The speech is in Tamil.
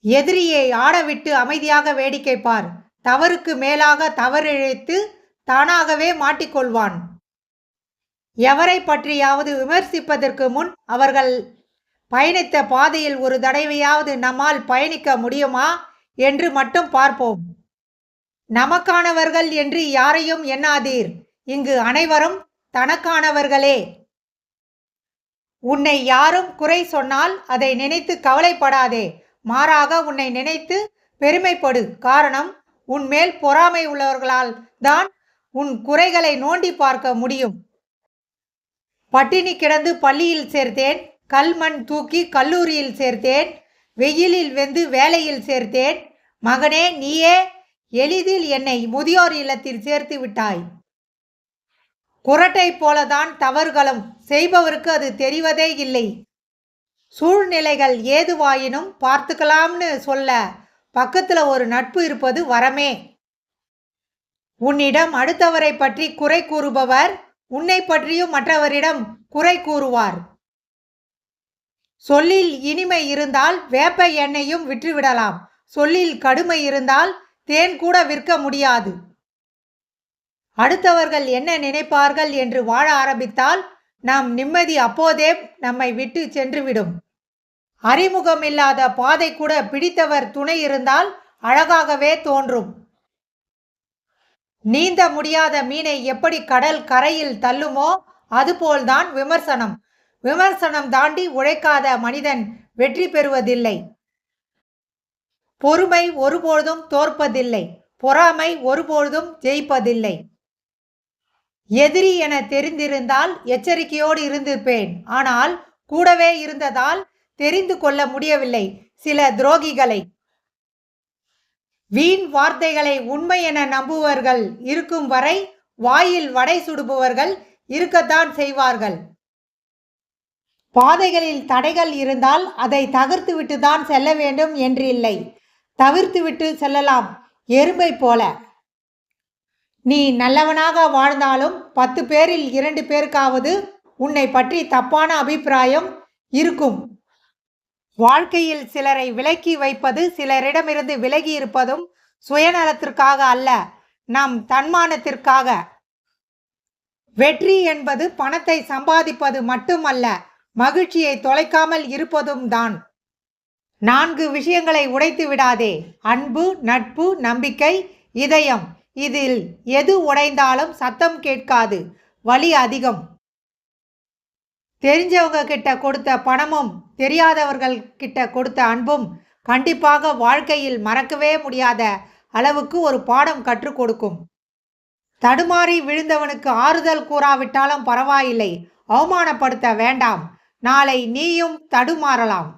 எதிரியை ஆடவிட்டு அமைதியாக வேடிக்கை பார். தவறுக்கு மேலாக தவறிழைத்து தானாகவே மாட்டிக்கொள்வான். எவரை பற்றியாவது விமர்சிப்பதற்கு முன் அவர்கள் பயணித்த பாதையில் ஒரு தடவையாவது நம்மால் பயணிக்க முடியுமா என்று மட்டும் பார்ப்போம். நமக்கானவர்கள் என்று யாரையும் எண்ணாதீர். இங்கு அனைவரும் தனக்கானவர்களே. உன்னை யாரும் குறை சொன்னால் அதை நினைத்து கவலைப்படாதே. மாறாக உன்னை நினைத்து பெருமைப்படு. காரணம், உன்மேல் பொறாமை உள்ளவர்களால் தான் உன் குறைகளை நோண்டி பார்க்க முடியும். பட்டினி கிடந்து பள்ளியில் சேர்த்தேன், கல்மண் தூக்கி கல்லூரியில் சேர்த்தேன், வெயிலில் வெந்து வேலையில் சேர்த்தேன். மகனே, நீயே எளிதில் என்னை முதியோர் இல்லத்தில் சேர்த்து விட்டாய். குரட்டை போலதான் தவறுகளும். செய்பவருக்கு அது தெரிவதே இல்லை. சூழ்நிலைகள் ஏதுவாயினும் பார்த்துக்கலாம்னு சொல்ல பக்கத்துல ஒரு நட்பு இருப்பது வரமே. உன்னிடம் அடுத்தவரை பற்றி குறை கூறுபவர் உன்னை பற்றியும் மற்றவரிடம் குறை கூறுவார். சொல்லில் இனிமை இருந்தால் வேப்ப எண்ணெயும் விற்றுவிடலாம். சொல்லில் கடுமை இருந்தால் தேன் கூட விற்க முடியாது. அடுத்தவர்கள் என்ன நினைப்பார்கள் என்று வாழ ஆரம்பித்தால் நம் நிம்மதி அப்போதே நம்மை விட்டு சென்றுவிடும். அறிமுகமில்லாத பாதை கூட பிடித்தவர் துணை இருந்தால் அழகாகவே தோன்றும். நீந்த முடியாத மீனை எப்படி கடல் கரையில் தள்ளுமோ அதுபோல்தான் விமர்சனம். விமர்சனம் தாண்டி உழைக்காத மனிதன் வெற்றி பெறுவதில்லை. பொறுமை ஒருபொழுதும் தோற்பதில்லை. பொறாமை ஒருபொழுதும் ஜெயிப்பதில்லை. எதிரி என தெரிந்திருந்தால் எச்சரிக்கையோடு இருந்திருப்பேன். ஆனால் கூடவே இருந்ததால் தெரிந்து கொள்ள முடியவில்லை சில துரோகிகளை. வீண் வார்த்தைகளை உண்மை என நம்புவர்கள் இருக்கும் வரை வாயில் வடை சுடுபவர்கள் இருக்கத்தான் செய்வார்கள். பாதைகளில் தடைகள் இருந்தால் அதை தகர்த்துவிட்டு தான் செல்ல வேண்டும் என்று இல்லை. தவிர்த்துவிட்டு செல்லலாம், எறும்பை போல. நீ நல்லவனாக வாழ்ந்தாலும் 10 பேரில் 2 பேருக்காவது உன்னை பற்றி தப்பான அபிப்பிராயம் இருக்கும். வாழ்க்கையில் சிலரை விலக்கி வைப்பது, சிலரிடமிருந்து விலகி இருப்பதும் சுயநலத்திற்காக அல்ல, நம் தன்மானத்திற்காக. வெற்றி என்பது பணத்தை சம்பாதிப்பது மட்டுமல்ல, மகிழ்ச்சியை தொலைக்காமல் இருப்பதும் தான். 4 விஷயங்களை உடைத்து விடாதே: அன்பு, நட்பு, நம்பிக்கை, இதயம். இதில் எது உடைந்தாலும் சத்தம் கேட்காது, வலி அதிகம். தெரிஞ்சவங்க கிட்ட கொடுத்த பணமும் தெரியாதவர்கள் கிட்ட கொடுத்த அன்பும் கண்டிப்பாக வாழ்க்கையில் மறக்கவே முடியாத அளவுக்கு ஒரு பாடம் கற்றுக் கொடுக்கும். தடுமாறி விழுந்தவனுக்கு ஆறுதல் கூறாவிட்டாலும் பரவாயில்லை, அவமானப்படுத்த வேண்டாம். நாளை நீயும் தடுமாறலாம்.